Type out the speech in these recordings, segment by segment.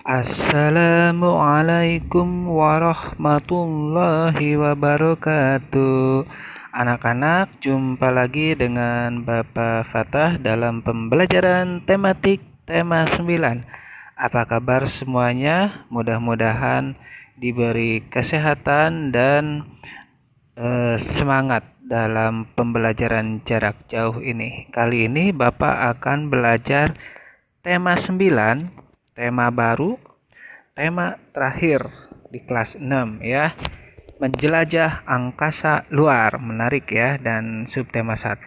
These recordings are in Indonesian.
Assalamualaikum warahmatullahi wabarakatuh. Anak-anak, jumpa lagi dengan Bapak Fatah dalam pembelajaran tematik tema 9. Apa kabar semuanya? Mudah-mudahan diberi kesehatan dan semangat dalam pembelajaran jarak jauh ini. Kali ini Bapak akan belajar tema 9, tema baru, tema terakhir di kelas 6 ya. Menjelajah angkasa luar, menarik ya. Dan subtema 1,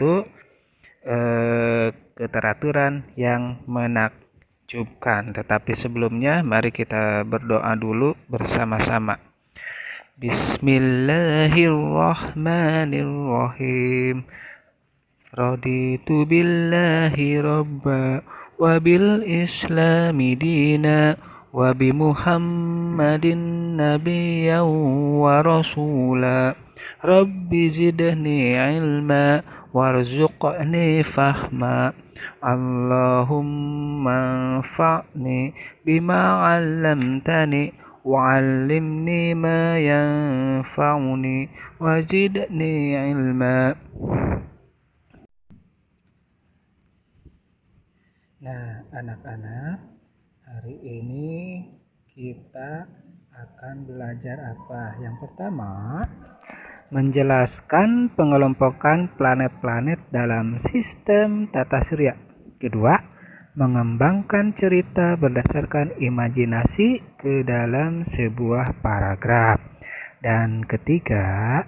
keteraturan yang menakjubkan. Tetapi sebelumnya mari kita berdoa dulu bersama-sama. Bismillahirrahmanirrahim. Raditu billahi rabba wa bil islami dina wa bi muhammadin nabiyyan wa rasula. Rabbi zidni ilma warzuqni fahma. Allahumma anfa'ni bima 'allamtani wa'allimni ma yanfa'uni wazidni ilma. Nah, anak-anak, hari ini kita akan belajar apa? Yang pertama, menjelaskan pengelompokan planet-planet dalam sistem tata surya. Kedua, mengembangkan cerita berdasarkan imajinasi ke dalam sebuah paragraf. Dan ketiga,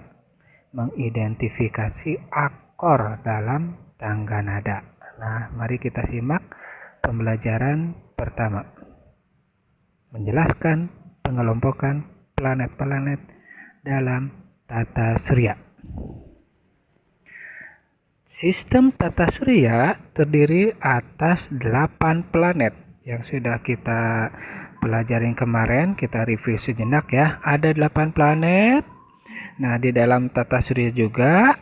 mengidentifikasi akor dalam tangga nada. Nah, mari kita simak pembelajaran pertama. Menjelaskan pengelompokan planet-planet dalam tata surya. Sistem tata surya terdiri atas 8 planet yang sudah kita pelajarin kemarin, kita review sejenak ya. Ada 8 planet. Nah, di dalam tata surya juga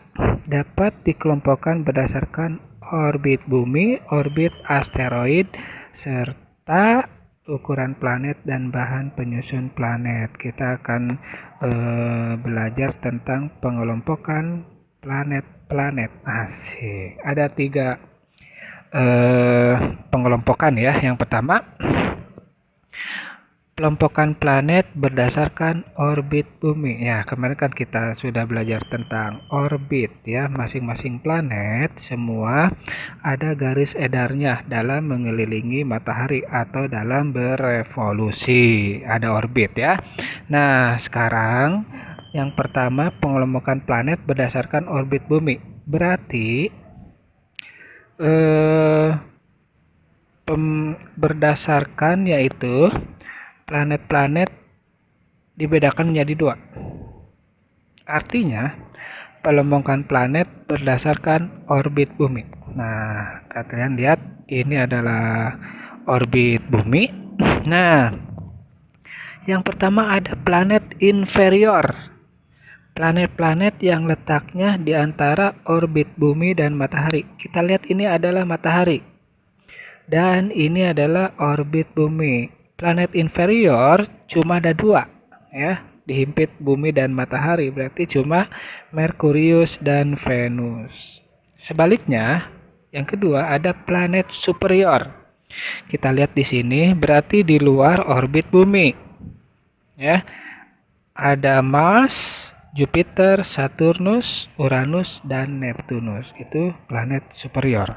dapat dikelompokkan berdasarkan orbit bumi, orbit asteroid, serta ukuran planet dan bahan penyusun planet. Kita akan belajar tentang pengelompokan planet-planet. Asik. Ada 3 pengelompokan ya. Yang pertama, kelompokan planet berdasarkan orbit bumi. Ya, kemarin kan kita sudah belajar tentang orbit ya. Masing-masing planet semua ada garis edarnya dalam mengelilingi matahari atau dalam berevolusi. Ada orbit ya. Nah, sekarang yang pertama, pengelompokan planet berdasarkan orbit bumi. Berarti berdasarkan yaitu planet-planet dibedakan menjadi 2. Artinya, pengelompokan planet berdasarkan orbit bumi. Nah, kalian lihat ini adalah orbit bumi. Nah, yang pertama ada planet inferior. Planet-planet yang letaknya di antara orbit bumi dan matahari. Kita lihat ini adalah matahari. Dan ini adalah orbit bumi. Planet inferior cuma ada 2 ya, dihimpit bumi dan matahari, berarti cuma Merkurius dan Venus. Sebaliknya, yang kedua ada planet superior. Kita lihat di sini, berarti di luar orbit bumi. Ya. Ada Mars, Jupiter, Saturnus, Uranus dan Neptunus. Itu planet superior.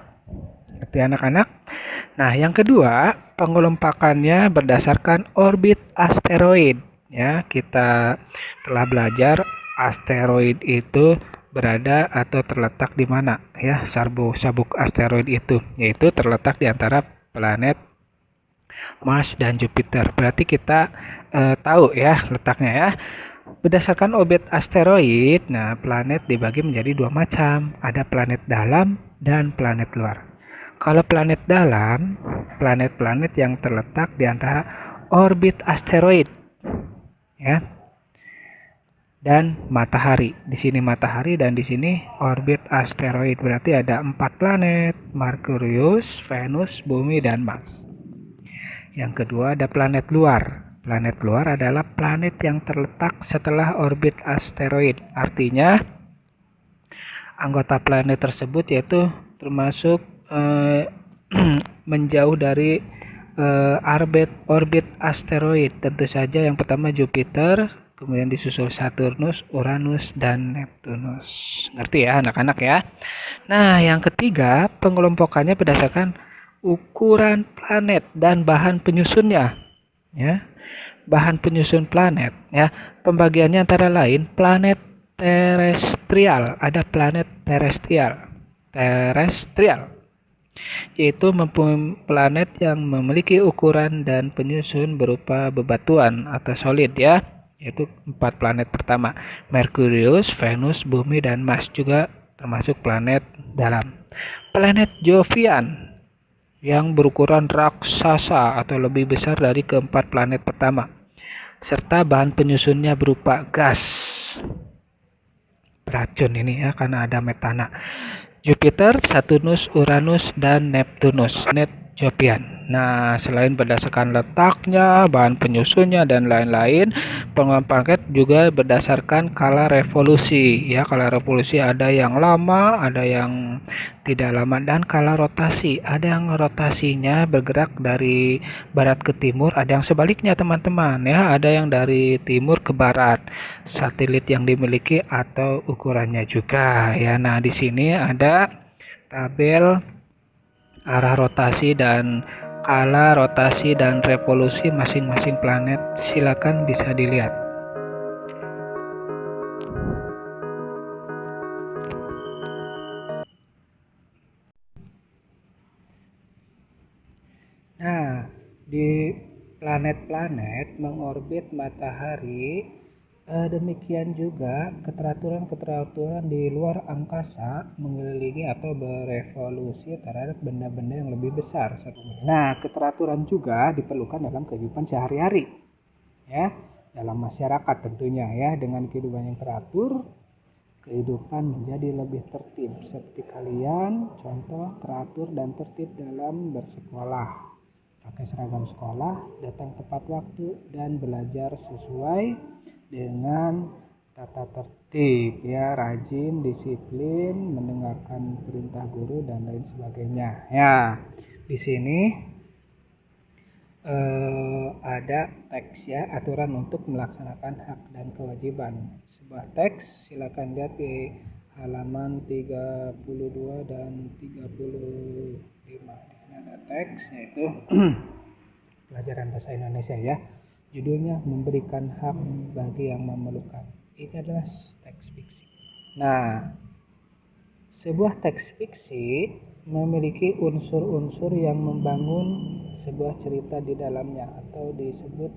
Ngerti anak-anak? Nah, yang kedua, pengelompokannya berdasarkan orbit asteroid. Ya, kita telah belajar asteroid itu berada atau terletak di mana ya, sabuk asteroid itu, yaitu terletak di antara planet Mars dan Jupiter. Berarti kita tahu ya letaknya ya. Berdasarkan orbit asteroid, nah planet dibagi menjadi 2 macam. Ada planet dalam dan planet luar. Kalau planet dalam, planet-planet yang terletak di antara orbit asteroid ya. Dan matahari. Di sini matahari dan di sini orbit asteroid. Berarti ada 4 planet, Merkurius, Venus, Bumi dan Mars. Yang kedua ada planet luar. Planet luar adalah planet yang terletak setelah orbit asteroid. Artinya anggota planet tersebut yaitu termasuk eh, menjauh dari orbit asteroid. Tentu saja yang pertama Jupiter, kemudian disusul Saturnus, Uranus, dan Neptunus. Ngerti ya anak-anak ya? Nah, yang ketiga pengelompokannya berdasarkan ukuran planet dan bahan penyusunnya. Ya, bahan penyusun planet. Ya, pembagiannya antara lain planet terestrial. Ada planet terestrial. Terestrial yaitu planet yang memiliki ukuran dan penyusun berupa bebatuan atau solid ya, yaitu 4 planet pertama, Merkurius, Venus, Bumi, dan Mars juga termasuk planet dalam. Planet Jovian yang berukuran raksasa atau lebih besar dari keempat planet pertama, serta bahan penyusunnya berupa gas. Beracun ini ya karena ada metana. Jupiter, Saturnus, Uranus, dan Neptunus. Planet Jovian. Nah, selain berdasarkan letaknya, bahan penyusunnya, dan lain-lain, pengembangan planet juga berdasarkan kala revolusi. Ya, kala revolusi ada yang lama, ada yang tidak lama, dan kala rotasi. Ada yang rotasinya bergerak dari barat ke timur, ada yang sebaliknya teman-teman. Ya, ada yang dari timur ke barat. Satelit yang dimiliki atau ukurannya juga. Ya, nah di sini ada tabel arah rotasi dan kala rotasi dan revolusi masing-masing planet. Silakan bisa dilihat. Nah, di planet-planet mengorbit matahari, demikian juga keteraturan-keteraturan di luar angkasa mengelilingi atau berevolusi terhadap benda-benda yang lebih besar. Nah, keteraturan juga diperlukan dalam kehidupan sehari-hari, ya, dalam masyarakat tentunya ya. Dengan kehidupan yang teratur, kehidupan menjadi lebih tertib. Seperti kalian, contoh teratur dan tertib dalam bersekolah. Pakai seragam sekolah, datang tepat waktu, dan belajar sesuai dengan tata tertib ya, rajin, disiplin, mendengarkan perintah guru dan lain sebagainya. Ya, di sini ada teks ya, aturan untuk melaksanakan hak dan kewajiban. Sebuah teks silakan lihat di halaman 32 dan 35. Di sini ada teks yaitu pelajaran bahasa Indonesia ya. Judulnya memberikan hak bagi yang memerlukan. Ini adalah teks fiksi. Nah, sebuah teks fiksi memiliki unsur-unsur yang membangun sebuah cerita di dalamnya atau disebut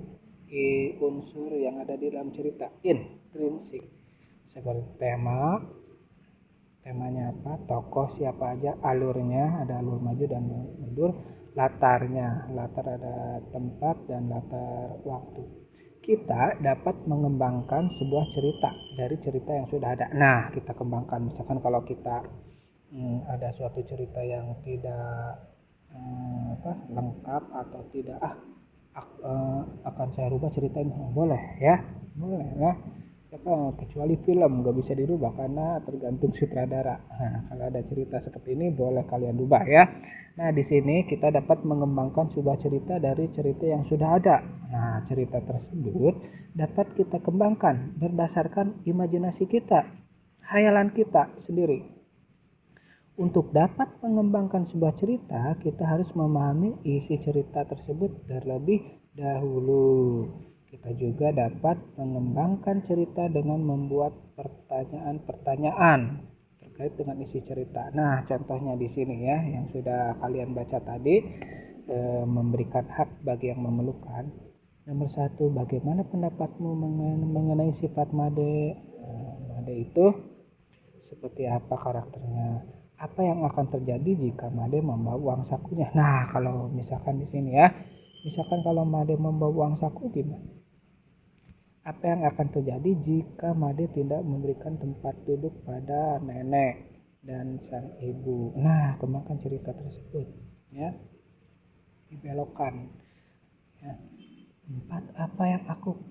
unsur yang ada di dalam cerita intrinsik, seperti temanya apa, tokoh siapa aja, alurnya ada alur maju dan mundur, latar ada tempat dan latar waktu. Kita dapat mengembangkan sebuah cerita dari cerita yang sudah ada. Nah, kita kembangkan. Misalkan kalau kita ada suatu cerita yang tidak lengkap atau tidak akan saya rubah cerita ini, boleh ya, boleh ya. Kecuali film nggak bisa dirubah karena tergantung sutradara. Nah, kalau ada cerita seperti ini boleh kalian rubah ya. Nah, di sini kita dapat mengembangkan sebuah cerita dari cerita yang sudah ada. Nah, cerita tersebut dapat kita kembangkan berdasarkan imajinasi kita, hayalan kita sendiri. Untuk dapat mengembangkan sebuah cerita, kita harus memahami isi cerita tersebut terlebih dahulu. Kita juga dapat mengembangkan cerita dengan membuat pertanyaan-pertanyaan terkait dengan isi cerita. Nah, contohnya di sini ya, yang sudah kalian baca tadi, memberikan hak bagi yang memerlukan. Nomor 1, bagaimana pendapatmu mengenai sifat Made? Made itu seperti apa karakternya? Apa yang akan terjadi jika Made membawa uang sakunya? Nah, kalau misalkan di sini ya, misalkan kalau Made membawa uang saku gimana? Apa yang akan terjadi jika Made tidak memberikan tempat duduk pada nenek dan sang ibu? Nah, kembangkan cerita tersebut ya. Dibelokkan. Ya. 4. Apa yang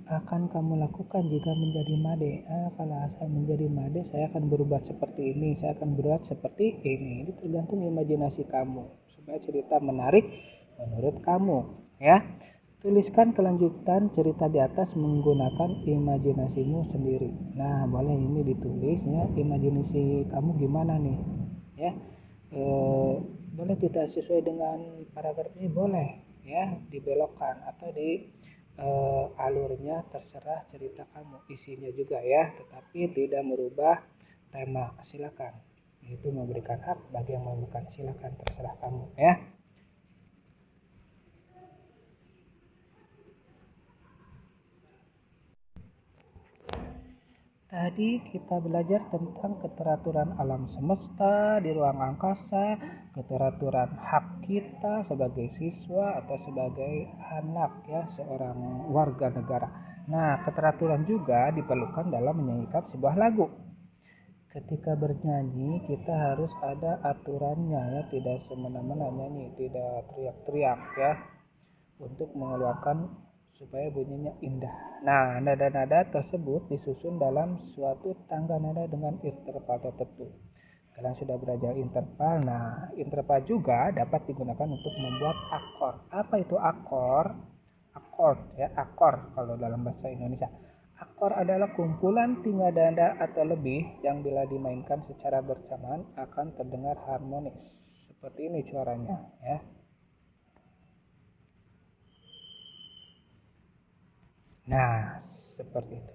akan kamu lakukan jika menjadi made? Kalau saya menjadi made, saya akan berbuat seperti ini, saya akan berbuat seperti ini. Ini tergantung imajinasi kamu, supaya cerita menarik menurut kamu. Ya, tuliskan kelanjutan cerita di atas menggunakan imajinasimu sendiri. Nah, boleh ini ditulis ya, imajinasi kamu gimana nih? Ya, boleh tidak sesuai dengan paragraf ini, boleh ya, dibelokkan atau di alurnya terserah cerita kamu, isinya juga ya, tetapi tidak merubah tema. Silakan, itu memberikan hak bagi yang bukan, silakan, terserah kamu ya. Tadi kita belajar tentang keteraturan alam semesta di ruang angkasa, keteraturan hak kita sebagai siswa atau sebagai anak ya, seorang warga negara. Nah, keteraturan juga diperlukan dalam menyanyikan sebuah lagu. Ketika bernyanyi kita harus ada aturannya ya, tidak semena-mena nyanyi, tidak teriak-teriak ya, untuk mengeluarkan supaya bunyinya indah. Nah, nada-nada tersebut disusun dalam suatu tangga nada dengan interval tertentu. Kalian sudah belajar interval. Nah, interval juga dapat digunakan untuk membuat akor. Apa itu akor? Akord ya, akor kalau dalam bahasa Indonesia. Akor adalah kumpulan tiga nada atau lebih yang bila dimainkan secara bersamaan akan terdengar harmonis. Seperti ini suaranya ya. Nah, seperti itu.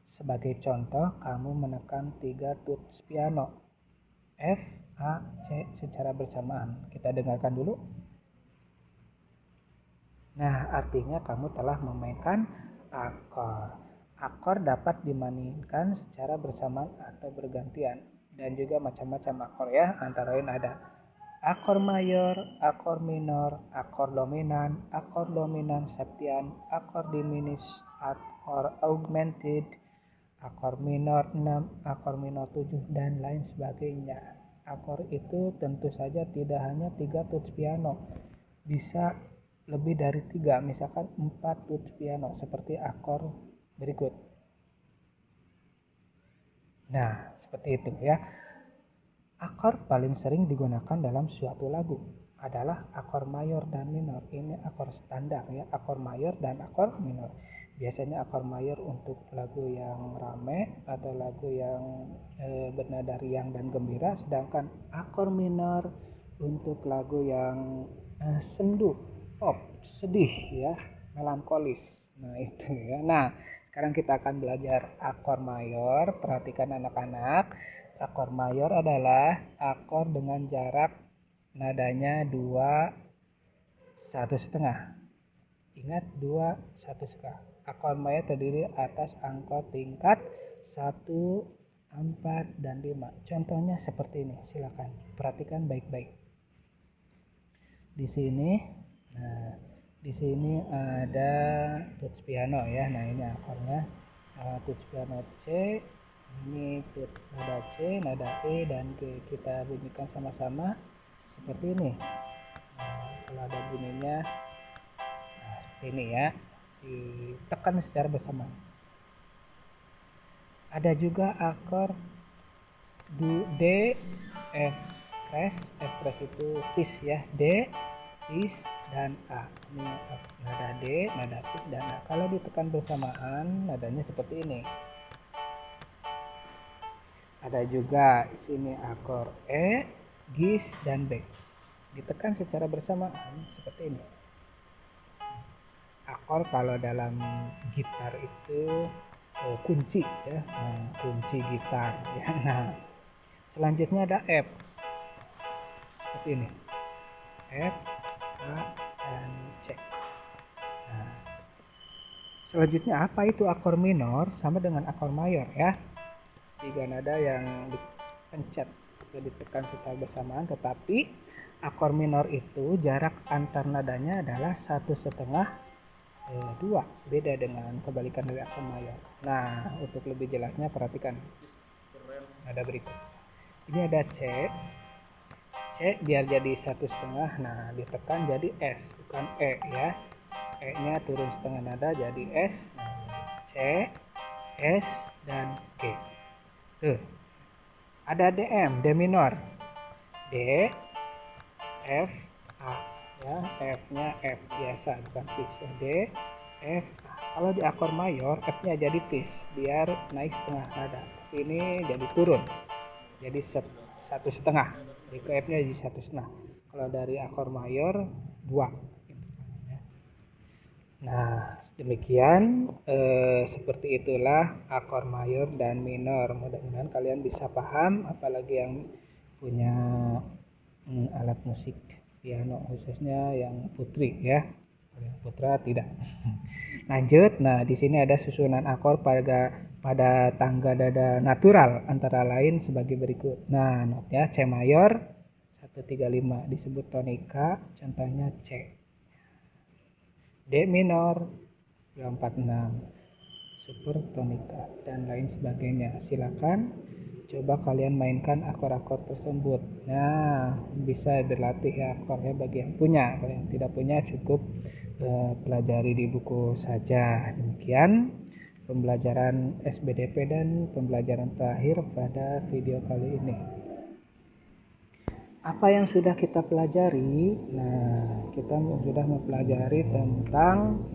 Sebagai contoh, kamu menekan 3 tuts piano F, A, C secara bersamaan. Kita dengarkan dulu. Nah, artinya kamu telah memainkan akor. Akor dapat dimainkan secara bersamaan atau bergantian, dan juga macam-macam akor ya. Antara lain ada akor mayor, akor minor, akor dominan septian, akor diminished, akor augmented, akor minor 6, akor minor 7, dan lain sebagainya. Akor itu tentu saja tidak hanya 3 tuts piano, bisa lebih dari 3, misalkan 4 tuts piano seperti akor berikut. Nah, seperti itu ya. Akor paling sering digunakan dalam suatu lagu adalah akor mayor dan minor. Ini akor standar ya, akor mayor dan akor minor. Biasanya akor mayor untuk lagu yang rame atau lagu yang bernada riang dan gembira, sedangkan akor minor untuk lagu yang sendu, pop, sedih ya, melankolis. Nah, itu ya. Nah, sekarang kita akan belajar akor mayor. Perhatikan anak-anak. Akor mayor adalah akor dengan jarak nadanya 2, 1,5. Ingat 2, 1,5. Akor mayor terdiri atas angkor tingkat 1, 4, dan 5. Contohnya seperti ini. Silakan perhatikan baik-baik. Di sini, nah, di sini ada tuts piano ya. Nah, ini akornya. Tuts piano C, ini nada C, nada E, dan G. Kita bunyikan sama-sama seperti ini. Nah, kalau ada bunyinya, nah, seperti ini ya, ditekan secara bersamaan. Ada juga akor D, F crash itu tis ya, D, tis, dan A. Ini nada D, nada tis, dan A. Kalau ditekan bersamaan, nadanya seperti ini. Ada juga sini akor E, gis, dan B. Ditekan secara bersamaan seperti ini. Akor kalau dalam gitar itu kunci ya, kunci gitar ya. Nah, selanjutnya ada F seperti ini, F, A, dan C. Nah, selanjutnya apa itu akor minor? Sama dengan akor mayor ya, 3 nada yang dipencet atau ditekan secara bersamaan, tetapi akor minor itu jarak antar nadanya adalah 1,5, 2, beda dengan kebalikan dari akor mayor. Nah, untuk lebih jelasnya perhatikan nada berikut. Ini ada C, C biar jadi 1,5, nah ditekan jadi S bukan E ya. E-nya turun setengah nada jadi S, C, S, dan G. Tuh, ada DM, D minor, D, F, A, ya, F-nya F biasa bukan pitch, ya. D, F, A. Kalau di akor mayor, F-nya jadi pitch biar naik setengah nada. Tapi ini jadi turun, jadi satu setengah. Jadi F-nya jadi satu setengah. Kalau dari akor mayor 2. Nah, demikian seperti itulah akor mayor dan minor. Mudah-mudahan kalian bisa paham, apalagi yang punya alat musik piano khususnya yang putri ya. Yang putra tidak. Lanjut. Nah, di sini ada susunan akor pada tangga nada natural antara lain sebagai berikut. Nah, notnya C mayor 135 disebut tonika, contohnya C. D minor 246 super tonika dan lain sebagainya. Silakan coba kalian mainkan akor-akor tersebut. Nah, bisa berlatih ya akornya bagi yang punya. Kalau yang tidak punya cukup pelajari di buku saja. Demikian pembelajaran SBDP dan pembelajaran terakhir pada video kali ini. Apa yang sudah kita pelajari? Nah, kita sudah mempelajari tentang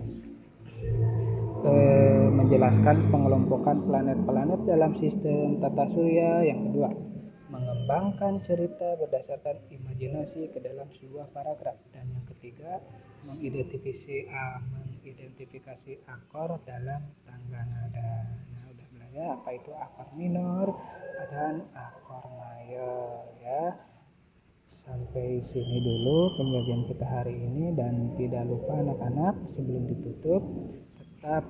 menjelaskan pengelompokan planet-planet dalam sistem tata surya. Yang kedua, mengembangkan cerita berdasarkan imajinasi ke dalam sebuah paragraf. Dan yang ketiga, mengidentifikasi akor dalam tangga nada. Nah, udah belajar apa itu akor minor dan akor mayor ya. Sampai sini dulu pembelajaran kita hari ini, dan tidak lupa anak-anak sebelum ditutup tetap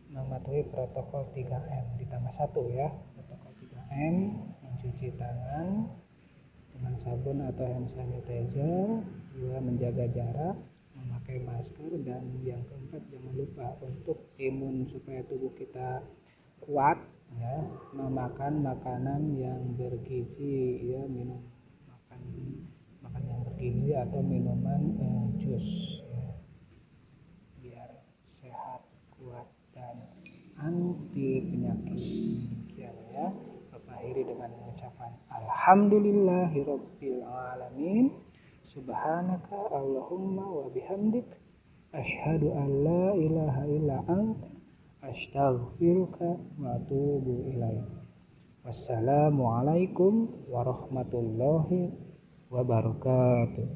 mematuhi protokol 3M ditambah 1 ya. Protokol 3M, mencuci tangan dengan sabun atau hand sanitizer, 2 menjaga jarak, memakai masker, dan yang keempat jangan lupa untuk imun supaya tubuh kita kuat ya, memakan makanan yang bergizi ya, makan yang bergizi atau minuman jus ya, biar sehat, kuat, dan anti penyakit. Demikian ya. Akhiri dengan mengucapkan alhamdulillahirabbil alamin, subhanaka allahumma wa bihamdik, asyhadu an la ilaha illa anta, astaghfiruka wa atubu ilaik. Wassalamualaikum warahmatullahi wabarakatuh.